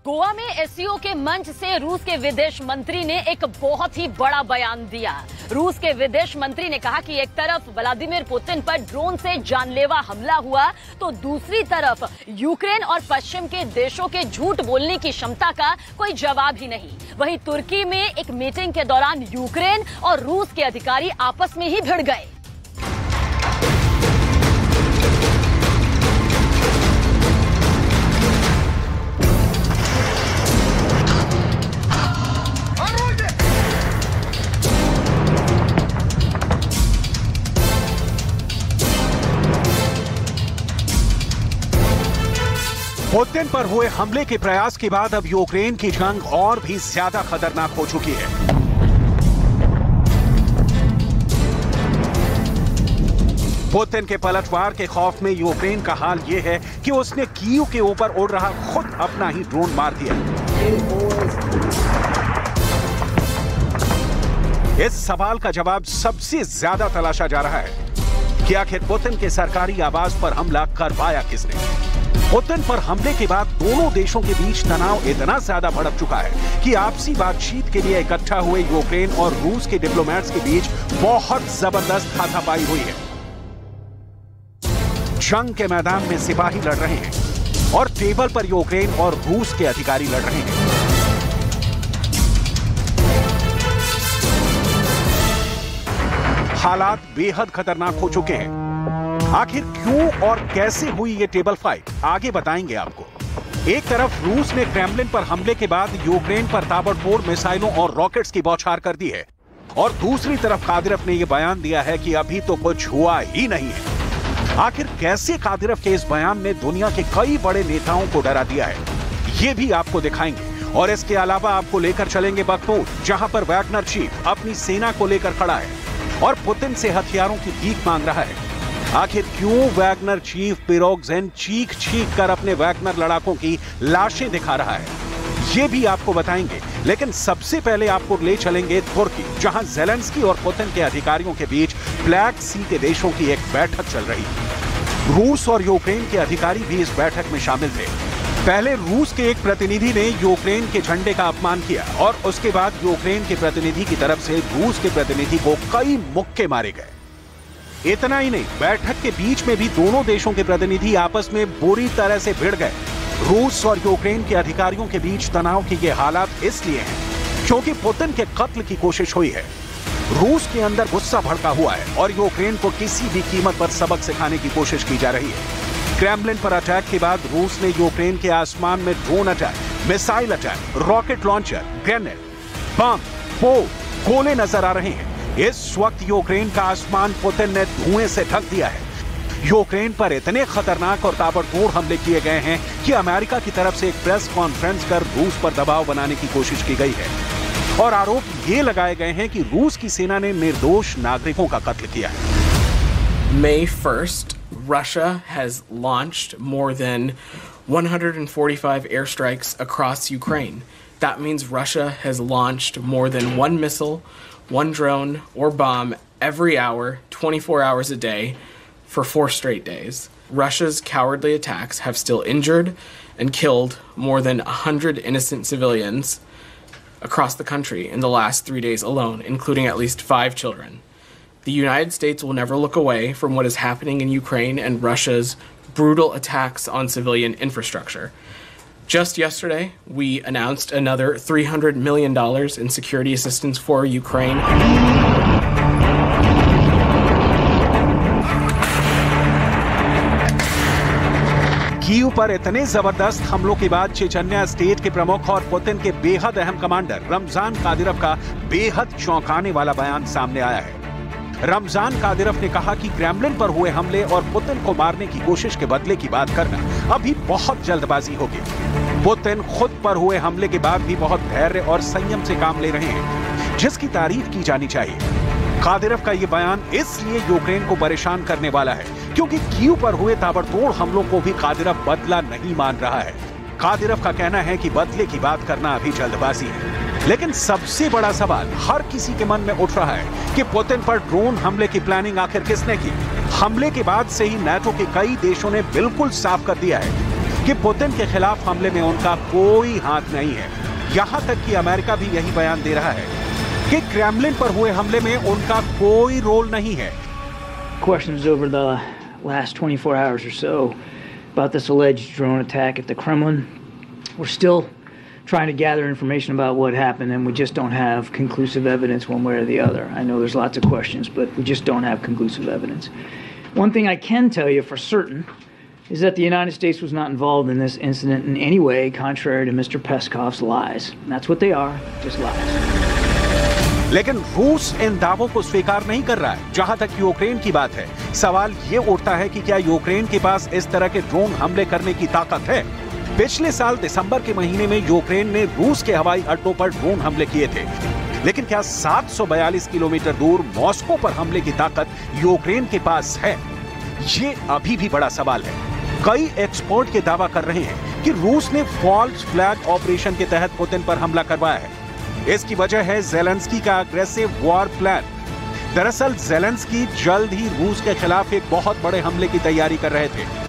गोवा में एससीओ के मंच से रूस के विदेश मंत्री ने एक बहुत ही बड़ा बयान दिया। रूस के विदेश मंत्री ने कहा कि एक तरफ व्लादिमीर पुतिन पर ड्रोन से जानलेवा हमला हुआ तो दूसरी तरफ यूक्रेन और पश्चिम के देशों के झूठ बोलने की क्षमता का कोई जवाब ही नहीं। वहीं तुर्की में एक मीटिंग के दौरान यूक्रेन और रूस के अधिकारी आपस में ही भिड़ गए। पुतिन पर हुए हमले के प्रयास के बाद अब यूक्रेन की जंग और भी ज्यादा खतरनाक हो चुकी है। पुतिन के पलटवार के खौफ में यूक्रेन का हाल यह है कि उसने कीव के ऊपर उड़ रहा खुद अपना ही ड्रोन मार दिया। इस सवाल का जवाब सबसे ज्यादा तलाशा जा रहा है कि आखिर पुतिन के सरकारी आवास पर हमला करवाया किसने। पुतिन पर हमले के बाद दोनों देशों के बीच तनाव इतना ज्यादा भड़क चुका है कि आपसी बातचीत के लिए इकट्ठा हुए यूक्रेन और रूस के डिप्लोमेट्स के बीच बहुत जबरदस्त हाथापाई हुई है। जंग के मैदान में सिपाही लड़ रहे हैं और टेबल पर यूक्रेन और रूस के अधिकारी लड़ रहे हैं। हालात बेहद खतरनाक हो चुके हैं। आखिर क्यों और कैसे हुई ये टेबल फाइट, आगे बताएंगे आपको। एक तरफ रूस ने क्रेमलिन पर हमले के बाद यूक्रेन पर ताबड़तोड़ मिसाइलों और रॉकेट्स की बौछार कर दी है और दूसरी तरफ कादिरव ने यह बयान दिया है कि अभी तो कुछ हुआ ही नहीं है। आखिर कैसे कादिरव के इस बयान ने दुनिया के कई बड़े नेताओं को डरा दिया है, ये भी आपको दिखाएंगे। और इसके अलावा आपको लेकर चलेंगे बखमूत, जहां पर वैगनर चीफ अपनी सेना को लेकर खड़ा है और पुतिन से हथियारों की भीख मांग रहा है। आखिर क्यों वैगनर चीफ पिरोगजिन चीख कर अपने वैगनर लड़ाकों की लाशें दिखा रहा है, ये भी आपको बताएंगे। लेकिन सबसे पहले आपको ले चलेंगे तुर्की, जहां ज़ेलेंस्की और पुतिन के अधिकारियों के बीच ब्लैक सी के देशों की एक बैठक चल रही है। रूस और यूक्रेन के अधिकारी भी इस बैठक में शामिल थे। पहले रूस के एक प्रतिनिधि ने यूक्रेन के झंडे का अपमान किया और उसके बाद यूक्रेन के प्रतिनिधि की तरफ से रूस के प्रतिनिधि को कई मुक्के मारे गए। इतना ही नहीं, बैठक के बीच में भी दोनों देशों के प्रतिनिधि आपस में बुरी तरह से भिड़ गए। रूस और यूक्रेन के अधिकारियों के बीच तनाव के ये हालात इसलिए हैं क्योंकि पुतिन के कत्ल की कोशिश हुई है। रूस के अंदर गुस्सा भड़का हुआ है और यूक्रेन को किसी भी कीमत पर सबक सिखाने की कोशिश की जा रही है। क्रेमलिन पर अटैक के बाद रूस ने यूक्रेन के आसमान में drone attack, missile attack, rocket launcher, grenade, bomb, गोले नजर आ रहे हैं। इस वक्त यूक्रेन का आसमान पुतिन ने धुएं से ढक दिया है। यूक्रेन पर इतने खतरनाक और ताबड़तोड़ हमले किए गए हैं कि अमेरिका की तरफ से एक प्रेस कॉन्फ्रेंस कर रूस पर दबाव बनाने की कोशिश की गई है और आरोप ये लगाए गए हैं कि रूस की सेना ने निर्दोष नागरिकों का कत्ल किया है। May 1st, Russia has launched more than 145 airstrikes across Ukraine. That means Russia has launched more than one missile, one drone or bomb every hour, 24 hours a day, for 4 straight days. Russia's cowardly attacks have still injured and killed more than 100 innocent civilians across the country in the last 3 days alone, including at least 5 children. The United States will never look away from what is happening in Ukraine and Russia's brutal attacks on civilian infrastructure. Just yesterday, we announced another $300 million in security assistance for Ukraine. Kyiv पर इतने जबरदस्त हमलों के बाद Chechnya state के प्रमुख और Putin के बेहद अहम कमांडर रमजान कादिरव का बेहद चौंकाने वाला बयान सामने आया है। रमजान कादिरव ने कहा कि क्रेमलिन पर हुए हमले और पुतिन को मारने की कोशिश के बदले की बात करना अभी बहुत जल्दबाजी होगी। पुतिन खुद पर हुए हमले के बाद भी बहुत धैर्य और संयम से काम ले रहे हैं, जिसकी तारीफ की जानी चाहिए। कादिरव का ये बयान इसलिए यूक्रेन को परेशान करने वाला है क्योंकि कीव पर हुए ताबड़तोड़ हमलों को भी कादिरव बदला नहीं मान रहा है। कादिरव का कहना है कि बदले की बात करना अभी जल्दबाजी है। लेकिन सबसे बड़ा सवाल हर किसी के मन में उठ रहा है कि पुतिन पर ड्रोन हमले की प्लानिंग आखिर किसने की। हमले के बाद से ही नाटो के कई देशों ने बिल्कुल साफ कर दिया है कि पुतिन के खिलाफ हमले में उनका कोई हाथ नहीं है। यहां तक कि अमेरिका भी यही बयान दे रहा है कि क्रेमलिन पर हुए हमले में उनका कोई रोल नहीं है। Questions over the last 24 hours or so about this alleged drone attack at the Kremlin. We're still trying to gather information about what happened, and we just don't have conclusive evidence one way or the other. I know there's lots of questions, but we just don't have conclusive evidence. One thing I can tell you for certain is that the United States was not involved in this incident in any way, contrary to Mr. Peskov's lies. And that's what they are, just lies. लेकिन रूस इन दावों को स्वीकार नहीं कर रहा है। जहां तक यूक्रेन की बात है, सवाल ये उठता है कि क्या यूक्रेन के पास इस तरह के ड्रोन हमले करने की ताकत है? पिछले साल दिसंबर के महीने में यूक्रेन ने रूस के हवाई अड्डों पर ड्रोन हमले किए थे, लेकिन क्या 742 किलोमीटर दूर मॉस्को पर हमले की ताकत यूक्रेन के पास है? ये अभी भी बड़ा सवाल है। कई एक्सपर्ट के दावा कर रहे हैं कि रूस ने फॉल्स फ्लैग ऑपरेशन के तहत पुतिन पर हमला करवाया है। इसकी वजह है ज़ेलेंस्की का अग्रेसिव वॉर प्लान। दरअसल ज़ेलेंस्की जल्द ही रूस के खिलाफ एक बहुत बड़े हमले की तैयारी कर रहे थे।